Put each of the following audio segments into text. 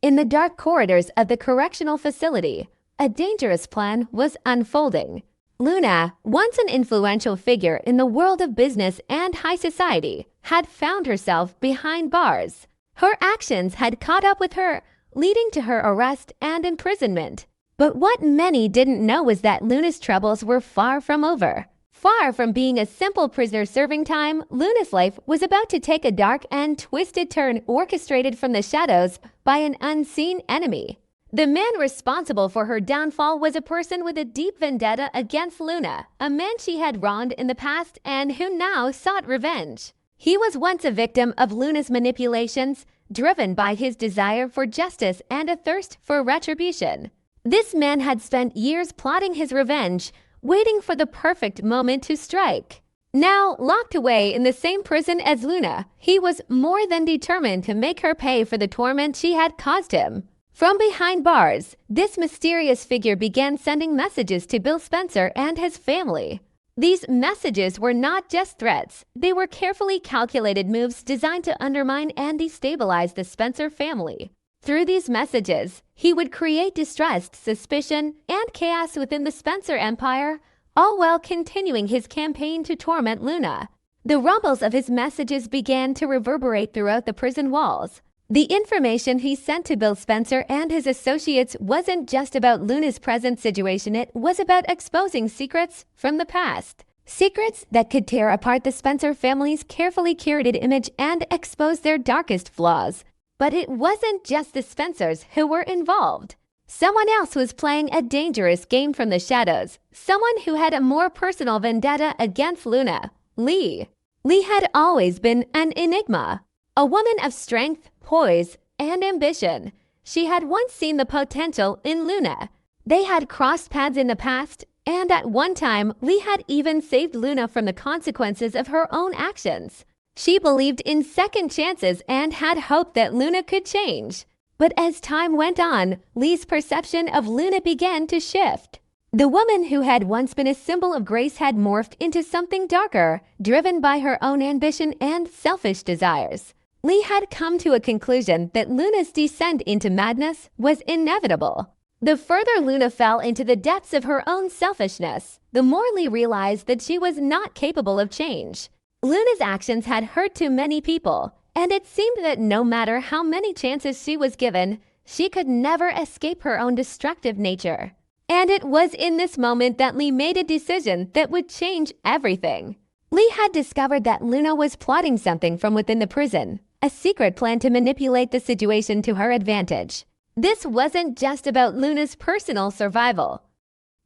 In the dark corridors of the correctional facility, a dangerous plan was unfolding. Luna, once an influential figure in the world of business and high society, had found herself behind bars. Her actions had caught up with her, leading to her arrest and imprisonment. But what many didn't know was that Luna's troubles were far from over. Far from being a simple prisoner serving time, Luna's life was about to take a dark and twisted turn orchestrated from the shadows by an unseen enemy. The man responsible for her downfall was a person with a deep vendetta against Luna, a man she had wronged in the past and who now sought revenge. He was once a victim of Luna's manipulations, driven by his desire for justice and a thirst for retribution. This man had spent years plotting his revenge, waiting for the perfect moment to strike. Now, locked away in the same prison as Luna, he was more than determined to make her pay for the torment she had caused him. From behind bars, this mysterious figure began sending messages to Bill Spencer and his family. These messages were not just threats. They were carefully calculated moves designed to undermine and destabilize the Spencer family. Through these messages, he would create distrust, suspicion, and chaos within the Spencer empire, all while continuing his campaign to torment Luna. The rumbles of his messages began to reverberate throughout the prison walls. The information he sent to Bill Spencer and his associates wasn't just about Luna's present situation, it was about exposing secrets from the past. Secrets that could tear apart the Spencer family's carefully curated image and expose their darkest flaws. But it wasn't just the Spencers who were involved. Someone else was playing a dangerous game from the shadows. Someone who had a more personal vendetta against Luna. Lee. Lee had always been an enigma. A woman of strength, poise, and ambition. She had once seen the potential in Luna. They had crossed paths in the past, and at one time, Lee had even saved Luna from the consequences of her own actions. She believed in second chances and had hoped that Luna could change. But as time went on, Lee's perception of Luna began to shift. The woman who had once been a symbol of grace had morphed into something darker, driven by her own ambition and selfish desires. Lee had come to a conclusion that Luna's descent into madness was inevitable. The further Luna fell into the depths of her own selfishness, the more Lee realized that she was not capable of change. Luna's actions had hurt too many people, and it seemed that no matter how many chances she was given, she could never escape her own destructive nature. And it was in this moment that Lee made a decision that would change everything. Lee had discovered that Luna was plotting something from within the prison, a secret plan to manipulate the situation to her advantage. This wasn't just about Luna's personal survival.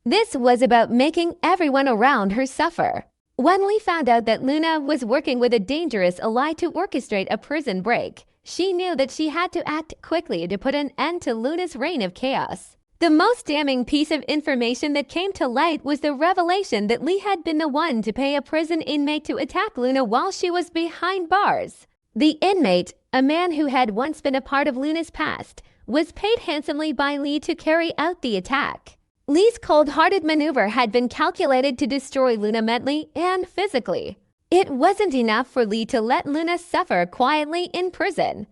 This was about making everyone around her suffer. When Lee found out that Luna was working with a dangerous ally to orchestrate a prison break, she knew that she had to act quickly to put an end to Luna's reign of chaos. The most damning piece of information that came to light was the revelation that Lee had been the one to pay a prison inmate to attack Luna while she was behind bars. The inmate, a man who had once been a part of Luna's past, was paid handsomely by Lee to carry out the attack. Lee's cold-hearted maneuver had been calculated to destroy Luna mentally and physically. It wasn't enough for Lee to let Luna suffer quietly in prison.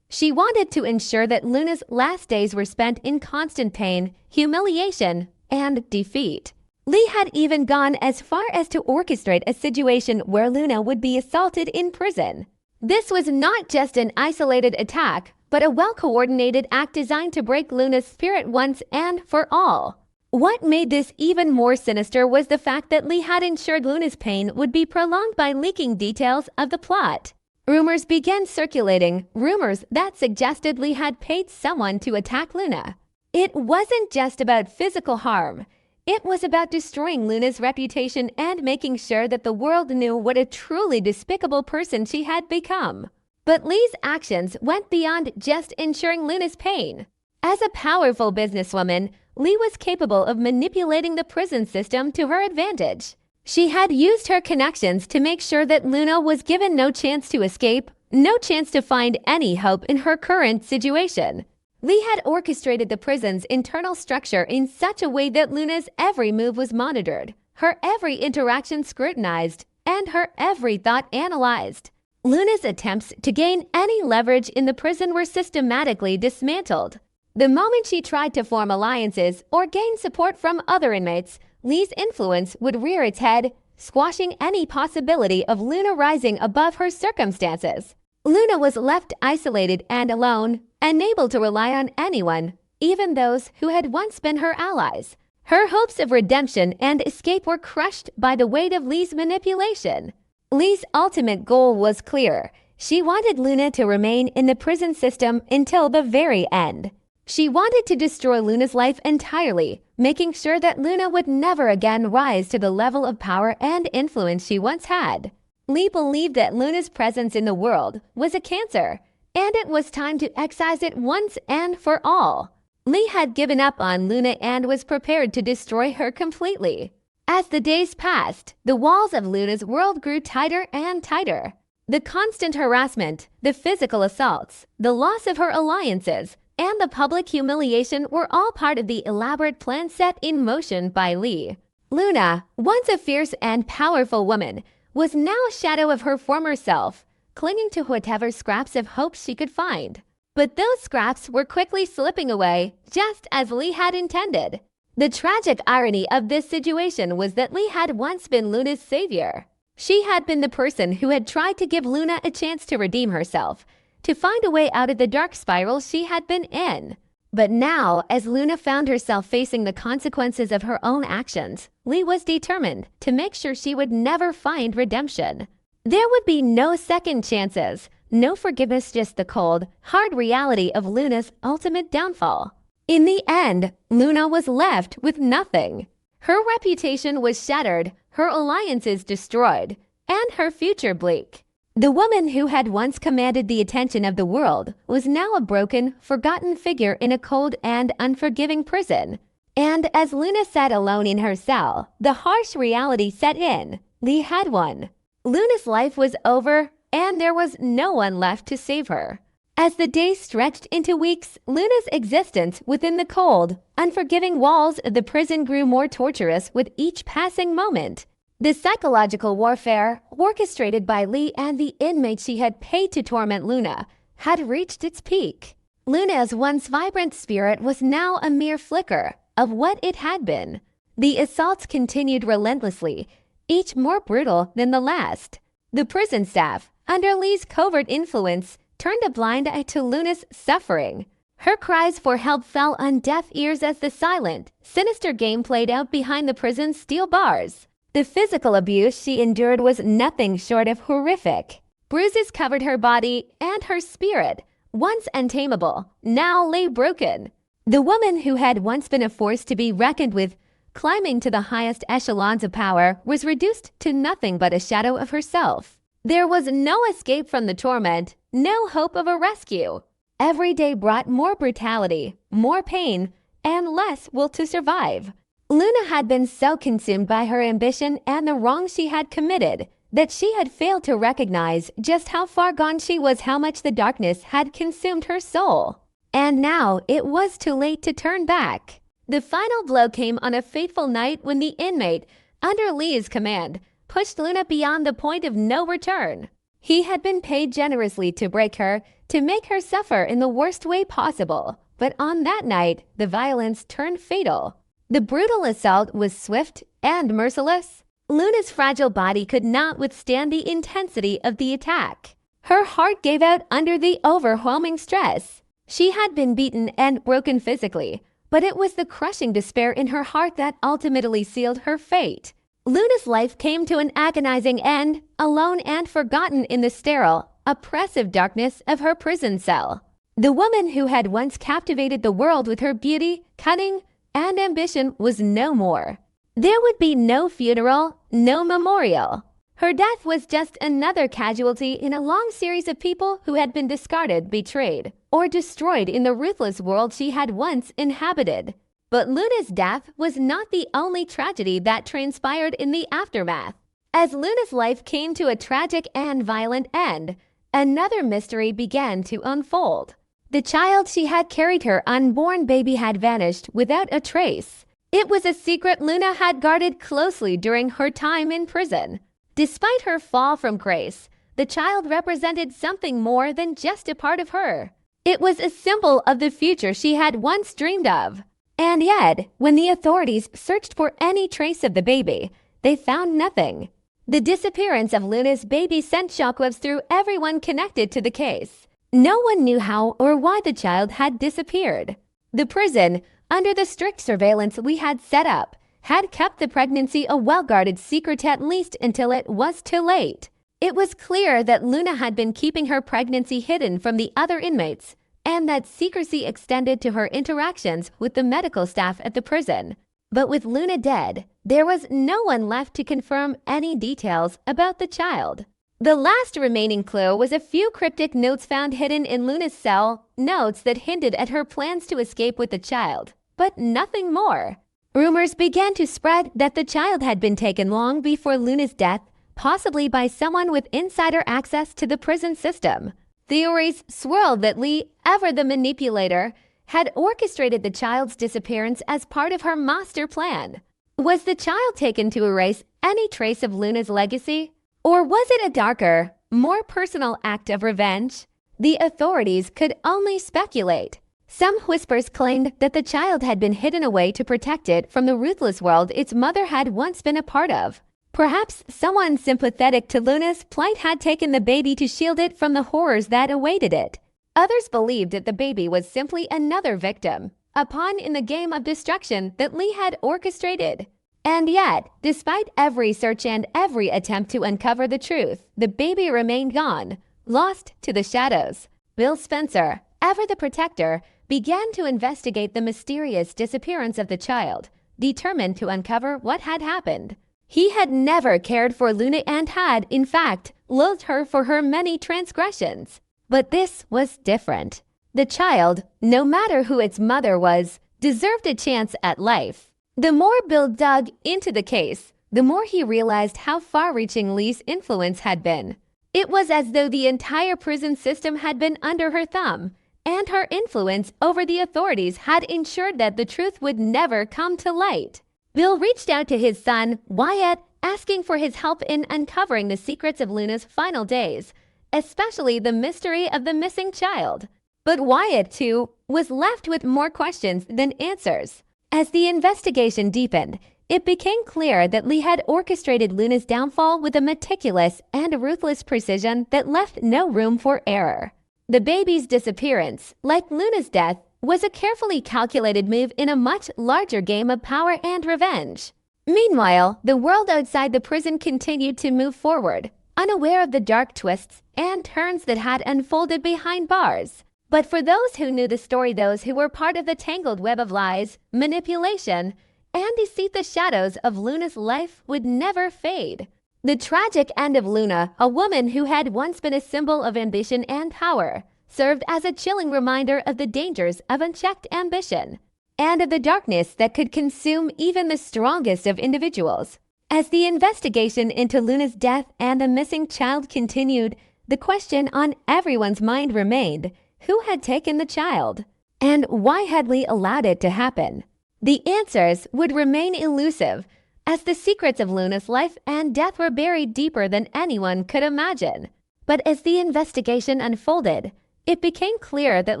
She wanted to ensure that Luna's last days were spent in constant pain, humiliation, and defeat. Lee had even gone as far as to orchestrate a situation where Luna would be assaulted in prison. This was not just an isolated attack, but a well-coordinated act designed to break Luna's spirit once and for all. What made this even more sinister was the fact that Lee had ensured Luna's pain would be prolonged by leaking details of the plot. Rumors began circulating, rumors that suggested Lee had paid someone to attack Luna. It wasn't just about physical harm. It was about destroying Luna's reputation and making sure that the world knew what a truly despicable person she had become. But Lee's actions went beyond just ensuring Luna's pain. As a powerful businesswoman, Lee was capable of manipulating the prison system to her advantage. She had used her connections to make sure that Luna was given no chance to escape, no chance to find any hope in her current situation. Lee had orchestrated the prison's internal structure in such a way that Luna's every move was monitored, her every interaction scrutinized, and her every thought analyzed. Luna's attempts to gain any leverage in the prison were systematically dismantled. The moment she tried to form alliances or gain support from other inmates, Lee's influence would rear its head, squashing any possibility of Luna rising above her circumstances. Luna was left isolated and alone, unable to rely on anyone, even those who had once been her allies. Her hopes of redemption and escape were crushed by the weight of Lee's manipulation. Lee's ultimate goal was clear. She wanted Luna to remain in the prison system until the very end. She wanted to destroy Luna's life entirely, making sure that Luna would never again rise to the level of power and influence she once had. Lee believed that Luna's presence in the world was a cancer, and it was time to excise it once and for all. Lee had given up on Luna and was prepared to destroy her completely. As the days passed, the walls of Luna's world grew tighter and tighter. The constant harassment, the physical assaults, the loss of her alliances, and the public humiliation were all part of the elaborate plan set in motion by Lee. Luna, once a fierce and powerful woman, was now a shadow of her former self, clinging to whatever scraps of hope she could find. But those scraps were quickly slipping away, just as Lee had intended. The tragic irony of this situation was that Lee had once been Luna's savior. She had been the person who had tried to give Luna a chance to redeem herself, to find a way out of the dark spiral she had been in. But now, as Luna found herself facing the consequences of her own actions, Lee was determined to make sure she would never find redemption. There would be no second chances, no forgiveness, just the cold, hard reality of Luna's ultimate downfall. In the end, Luna was left with nothing. Her reputation was shattered, her alliances destroyed, and her future bleak. The woman who had once commanded the attention of the world was now a broken, forgotten figure in a cold and unforgiving prison. And as Luna sat alone in her cell, the harsh reality set in. Lee had won. Luna's life was over, and there was no one left to save her. As the days stretched into weeks, Luna's existence within the cold, unforgiving walls of the prison grew more torturous with each passing moment. The psychological warfare, orchestrated by Lee and the inmates she had paid to torment Luna, had reached its peak. Luna's once vibrant spirit was now a mere flicker of what it had been. The assaults continued relentlessly, each more brutal than the last. The prison staff, under Lee's covert influence, turned a blind eye to Luna's suffering. Her cries for help fell on deaf ears as the silent, sinister game played out behind the prison's steel bars. The physical abuse she endured was nothing short of horrific. Bruises covered her body, and her spirit, once untamable, now lay broken. The woman who had once been a force to be reckoned with, climbing to the highest echelons of power, was reduced to nothing but a shadow of herself. There was no escape from the torment, no hope of a rescue. Every day brought more brutality, more pain, and less will to survive. Luna had been so consumed by her ambition and the wrongs she had committed that she had failed to recognize just how far gone she was, how much the darkness had consumed her soul. And now it was too late to turn back. The final blow came on a fateful night when the inmate, under Lee's command, pushed Luna beyond the point of no return. He had been paid generously to break her, to make her suffer in the worst way possible. But on that night, the violence turned fatal. The brutal assault was swift and merciless. Luna's fragile body could not withstand the intensity of the attack. Her heart gave out under the overwhelming stress. She had been beaten and broken physically, but it was the crushing despair in her heart that ultimately sealed her fate. Luna's life came to an agonizing end, alone and forgotten in the sterile, oppressive darkness of her prison cell. The woman who had once captivated the world with her beauty, cunning, and ambition was no more. There would be no funeral, no memorial. Her death was just another casualty in a long series of people who had been discarded, betrayed, or destroyed in the ruthless world she had once inhabited. But Luna's death was not the only tragedy that transpired in the aftermath. As Luna's life came to a tragic and violent end, another mystery began to unfold. The child she had carried, her unborn baby, had vanished without a trace. It was a secret Luna had guarded closely during her time in prison. Despite her fall from grace, the child represented something more than just a part of her. It was a symbol of the future she had once dreamed of. And yet, when the authorities searched for any trace of the baby, they found nothing. The disappearance of Luna's baby sent shockwaves through everyone connected to the case. No one knew how or why the child had disappeared. The prison, under the strict surveillance we had set up, had kept the pregnancy a well-guarded secret at least until it was too late. It was clear that Luna had been keeping her pregnancy hidden from the other inmates, and that secrecy extended to her interactions with the medical staff at the prison. But with Luna dead, there was no one left to confirm any details about the child. The last remaining clue was a few cryptic notes found hidden in Luna's cell, notes that hinted at her plans to escape with the child, but nothing more. Rumors began to spread that the child had been taken long before Luna's death, possibly by someone with insider access to the prison system. Theories swirled that Lee, ever the manipulator, had orchestrated the child's disappearance as part of her master plan. Was the child taken to erase any trace of Luna's legacy? Or was it a darker, more personal act of revenge? The authorities could only speculate. Some whispers claimed that the child had been hidden away to protect it from the ruthless world its mother had once been a part of. Perhaps someone sympathetic to Luna's plight had taken the baby to shield it from the horrors that awaited it. Others believed that the baby was simply another victim, a pawn in the game of destruction that Lee had orchestrated. And yet, despite every search and every attempt to uncover the truth, the baby remained gone, lost to the shadows. Bill Spencer, ever the protector, began to investigate the mysterious disappearance of the child, determined to uncover what had happened. He had never cared for Luna and had, in fact, loathed her for her many transgressions. But this was different. The child, no matter who its mother was, deserved a chance at life. The more Bill dug into the case, the more he realized how far-reaching Lee's influence had been. It was as though the entire prison system had been under her thumb, and her influence over the authorities had ensured that the truth would never come to light. Bill reached out to his son, Wyatt, asking for his help in uncovering the secrets of Luna's final days, especially the mystery of the missing child. But Wyatt, too, was left with more questions than answers. As the investigation deepened, it became clear that Lee had orchestrated Luna's downfall with a meticulous and ruthless precision that left no room for error. The baby's disappearance, like Luna's death, was a carefully calculated move in a much larger game of power and revenge. Meanwhile, the world outside the prison continued to move forward, unaware of the dark twists and turns that had unfolded behind bars. But for those who knew the story, those who were part of the tangled web of lies, manipulation, and deceit, the shadows of Luna's life would never fade. The tragic end of Luna, a woman who had once been a symbol of ambition and power, served as a chilling reminder of the dangers of unchecked ambition and of the darkness that could consume even the strongest of individuals. As the investigation into Luna's death and the missing child continued, the question on everyone's mind remained, who had taken the child? And why had Lee allowed it to happen? The answers would remain elusive, as the secrets of Luna's life and death were buried deeper than anyone could imagine. But as the investigation unfolded, it became clear that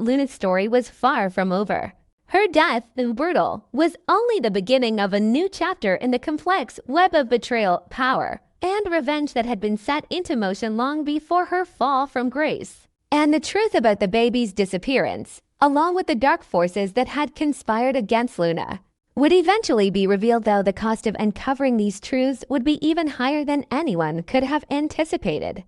Luna's story was far from over. Her death, though brutal, was only the beginning of a new chapter in the complex web of betrayal, power, and revenge that had been set into motion long before her fall from grace. And the truth about the baby's disappearance, along with the dark forces that had conspired against Luna, would eventually be revealed, though the cost of uncovering these truths would be even higher than anyone could have anticipated.